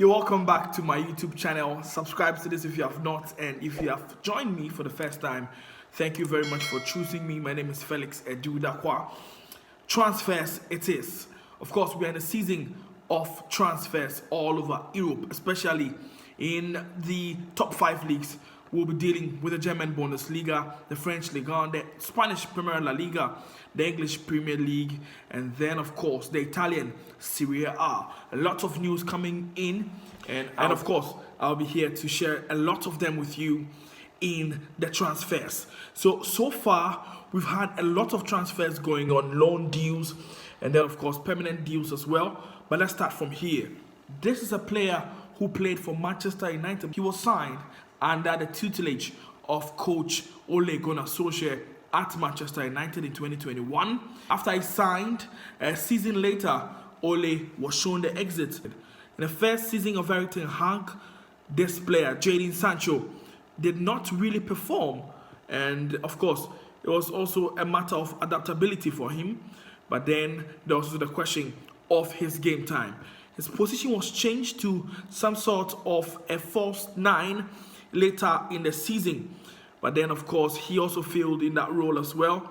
You're welcome back to my YouTube channel. Subscribe to this if you have not, and if you have joined me for the first time, thank you very much for choosing me. My name is Felix Edudakwa. Transfers it is. Of course, we are in a season of transfers all over Europe, especially in the top 5 leagues. We'll be dealing with the German Bundesliga, the French Ligue 1, the Spanish Premier La Liga, the English Premier League, and then, of course, the Italian Serie A. A lot of news coming in, and of course, I'll be here to share a lot of them with you in the transfers. So far, we've had a lot of transfers going on, loan deals, and then, of course, permanent deals as well. But let's start from here. This is a player who played for Manchester United. He was signed under the tutelage of coach Ole Gunnar Solskjaer at Manchester United in 2021. After he signed, a season later, Ole was shown the exit. In the first season of Erik ten Hag, this player, Jadon Sancho, did not really perform. And of course, it was also a matter of adaptability for him. But then there was also the question of his game time. His position was changed to some sort of a false 9 later in the season. But then, of course, he also failed in that role as well.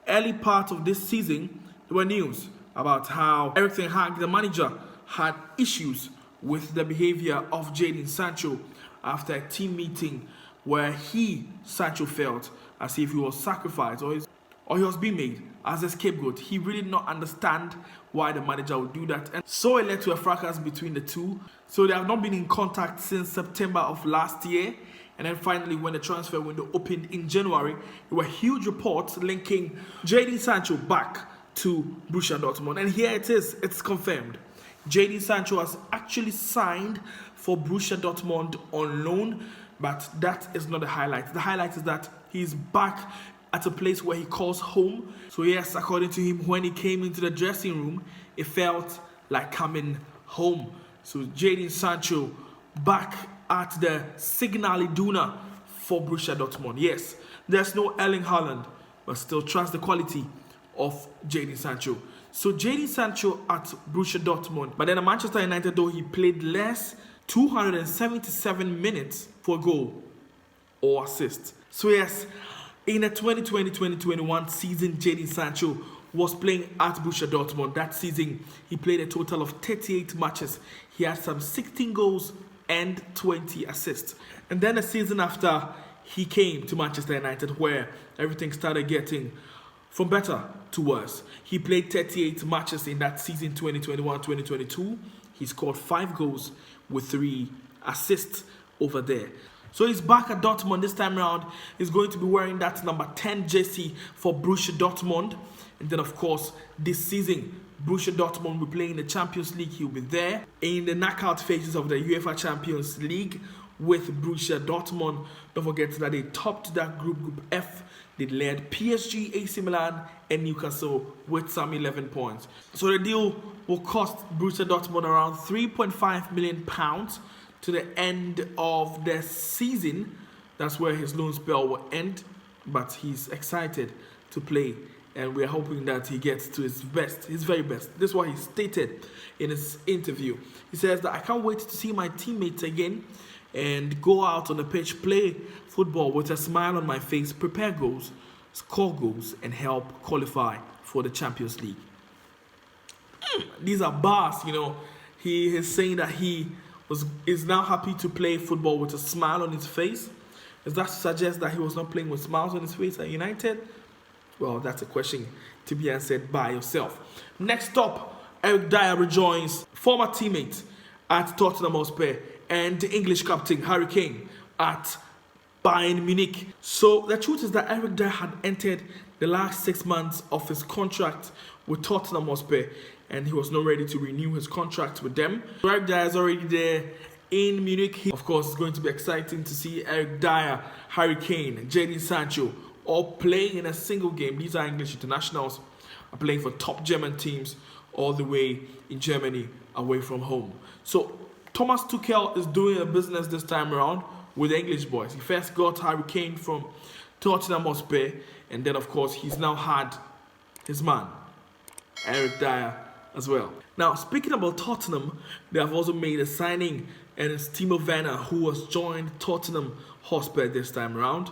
Early part of this season, there were news about how Erik ten Hag, the manager, had issues with the behavior of Jadon Sancho after a team meeting where Sancho, felt as if he was sacrificed or he was being made as a scapegoat. He really did not understand why the manager would do that. And so it led to a fracas between the two. So they have not been in contact since September of last year. And then finally, when the transfer window opened in January, there were huge reports linking Jadon Sancho back to Borussia Dortmund. And here it is, it's confirmed. Jadon Sancho has actually signed for Borussia Dortmund on loan, but that is not the highlight. The highlight is that he's back at a place where he calls home. So yes, according to him, when he came into the dressing room, it felt like coming home. So Jadon Sancho back at the Signal Iduna for Borussia Dortmund. Yes, there's no Erling Haaland, but still trust the quality of Jadon Sancho. So Jadon Sancho at Borussia Dortmund. But then at Manchester United, though, he played less, 277 minutes for a goal or assist. So yes, in the 2020-2021 season, Jadon Sancho was playing at Borussia Dortmund. That season, he played a total of 38 matches. He had some 16 goals and 20 assists. And then the season after, he came to Manchester United, where everything started getting from better to worse. He played 38 matches in that season, 2021-2022. He scored 5 goals with 3 assists over there. So he's back at Dortmund this time around. He's going to be wearing that number 10 jersey for Borussia Dortmund. And then, of course, this season, Borussia Dortmund will be playing in the Champions League. He'll be there in the knockout phases of the UEFA Champions League with Borussia Dortmund. Don't forget that they topped that Group F. They led PSG, AC Milan, and Newcastle with some 11 points. So the deal will cost Borussia Dortmund around £3.5 million to the end of the season. That's where his loan spell will end. But he's excited to play, and we're hoping that he gets to his best, his very best. This is what he stated in his interview. He says that I can't wait to see my teammates again and go out on the pitch, play football with a smile on my face, prepare goals, score goals, and help qualify for the Champions League. These are bars, you know. He is saying that he is now happy to play football with a smile on his face. Does that suggest that he was not playing with smiles on his face at United? Well, that's a question to be answered by yourself. Next up, Eric Dier rejoins former teammate at Tottenham Hotspur and the English captain Harry Kane at Bayern Munich. So the truth is that Eric Dier had entered the last 6 months of his contract with Tottenham Hotspur, and he was not ready to renew his contract with them. So Eric Dier is already there in Munich. Of course, it's going to be exciting to see Eric Dier, Harry Kane, and Jadon Sancho all playing in a single game. These are English internationals, are playing for top German teams all the way in Germany, away from home. So Thomas Tuchel is doing a business this time around with the English boys. He first got Harry Kane from Tottenham Hotspur, and then, of course, he's now had his man, Eric Dier, as well. Now, speaking about Tottenham, they have also made a signing, and it's Timo Werner, who has joined Tottenham Hotspur this time around.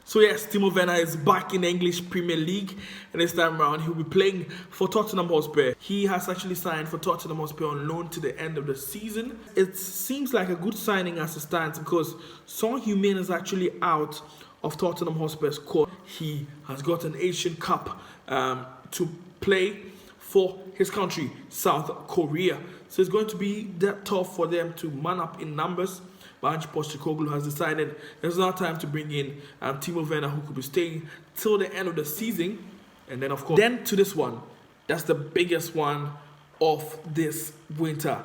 So yes, Timo Werner is back in the English Premier League, and this time around he'll be playing for Tottenham Hotspur. He has actually signed for Tottenham Hotspur on loan to the end of the season. It seems like a good signing as it stands because Son Heung-min is actually out of Tottenham Hotspur's squad. He has got an Asian Cup to play for his country, South Korea. So it's going to be that tough for them to man up in numbers. But Ange Postecoglou has decided there's now time to bring in Timo Werner, who could be staying till the end of the season. And then, of course, then to this one, that's the biggest one of this winter.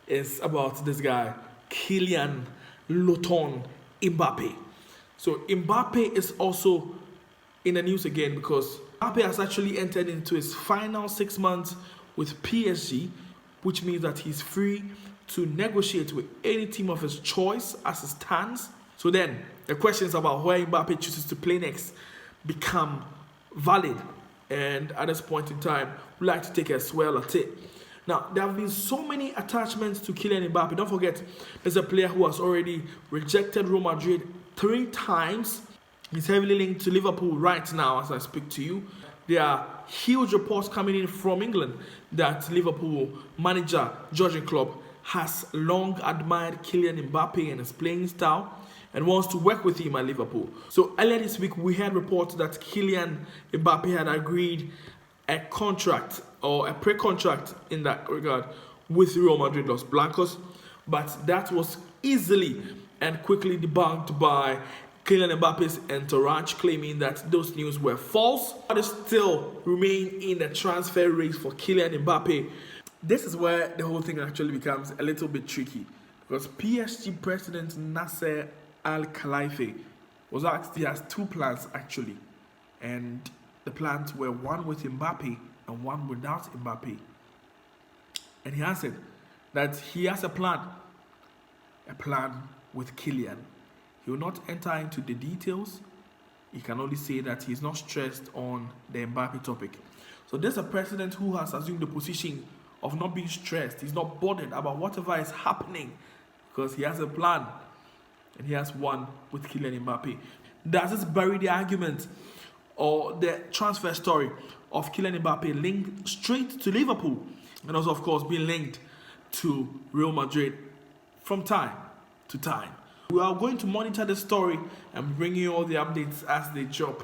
It's about this guy, Kylian Mbappe. So Mbappe is also in the news again because Mbappe has actually entered into his final 6 months with PSG, which means that he's free to negotiate with any team of his choice as it stands. So then the questions about where Mbappe chooses to play next become valid, and at this point in time we'd like to take a swell at it. Now, there have been so many attachments to Kylian Mbappe. Don't forget, there's a player who has already rejected Real Madrid 3 times. He's heavily linked to Liverpool right now as I speak to you. There are huge reports coming in from England that Liverpool manager Jurgen Klopp has long admired Kylian Mbappe and his playing style and wants to work with him at Liverpool. So earlier this week, we had reports that Kylian Mbappe had agreed a contract or a pre-contract in that regard with Real Madrid Los Blancos, but that was easily and quickly debunked by Kylian Mbappe's entourage, claiming that those news were false. But still remain in the transfer race for Kylian Mbappe. This is where the whole thing actually becomes a little bit tricky because PSG president Nasser Al-Khelaifi was asked. He has 2 plans actually, and the plans were one with Mbappe and one without Mbappe. And he answered that he has a plan with Kylian. He will not enter into the details. He can only say that he's not stressed on the Mbappe topic. So there's a president who has assumed the position of not being stressed. He's not bothered about whatever is happening because he has a plan and he has one with Kylian Mbappe. Does this bury the argument or the transfer story of Kylian Mbappe linked straight to Liverpool and also, of course, being linked to Real Madrid from time to time? We are going to monitor the story and bring you all the updates as they drop.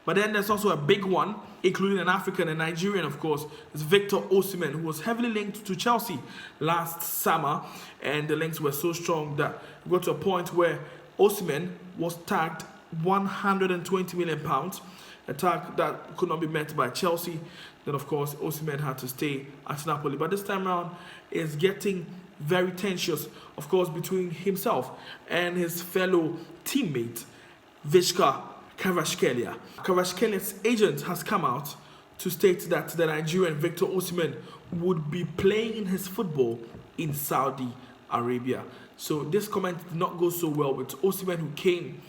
But then there's also a big one, including an African and Nigerian, of course. It's Victor Osimhen, who was heavily linked to Chelsea last summer. And the links were so strong that we got to a point where Osimhen was tagged £120 million, a tag that could not be met by Chelsea. Then, of course, Osimhen had to stay at Napoli. But this time around, it's getting very tensious, of course, between himself and his fellow teammate, Vishka Kvaratskhelia. Kvaratskhelia's agent has come out to state that the Nigerian Victor Osimhen would be playing his football in Saudi Arabia. So this comment did not go so well with Osimhen, who came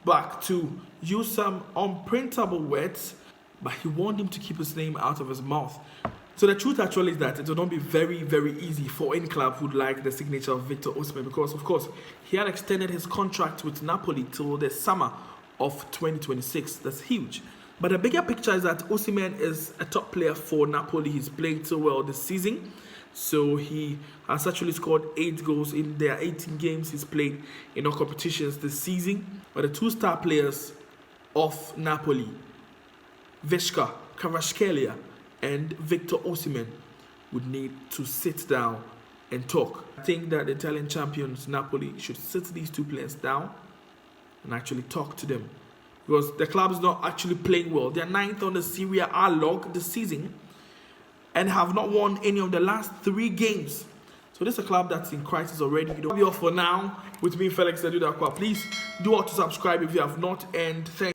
back to use some unprintable words, but he warned him to keep his name out of his mouth. So the truth actually is that it will not be very, very easy for any club who'd like the signature of Victor Osimhen because, of course, he had extended his contract with Napoli till the summer of 2026. That's huge. But the bigger picture is that Osimhen is a top player for Napoli. He's played so well this season. So he has actually scored 8 goals in their 18 games he's played in all competitions this season. But the 2 star players of Napoli, Vishka Kvaratskhelia and Victor Osimhen, would need to sit down and talk. I think that the Italian champions Napoli should sit these 2 players down and actually talk to them because the club is not actually playing well. They're 9th on the Serie A log this season and have not won any of the last 3 games. So this is a club that's in crisis already. You don't be off for now with me, Felix Edudakwa. Please do want to subscribe if you have not, and thank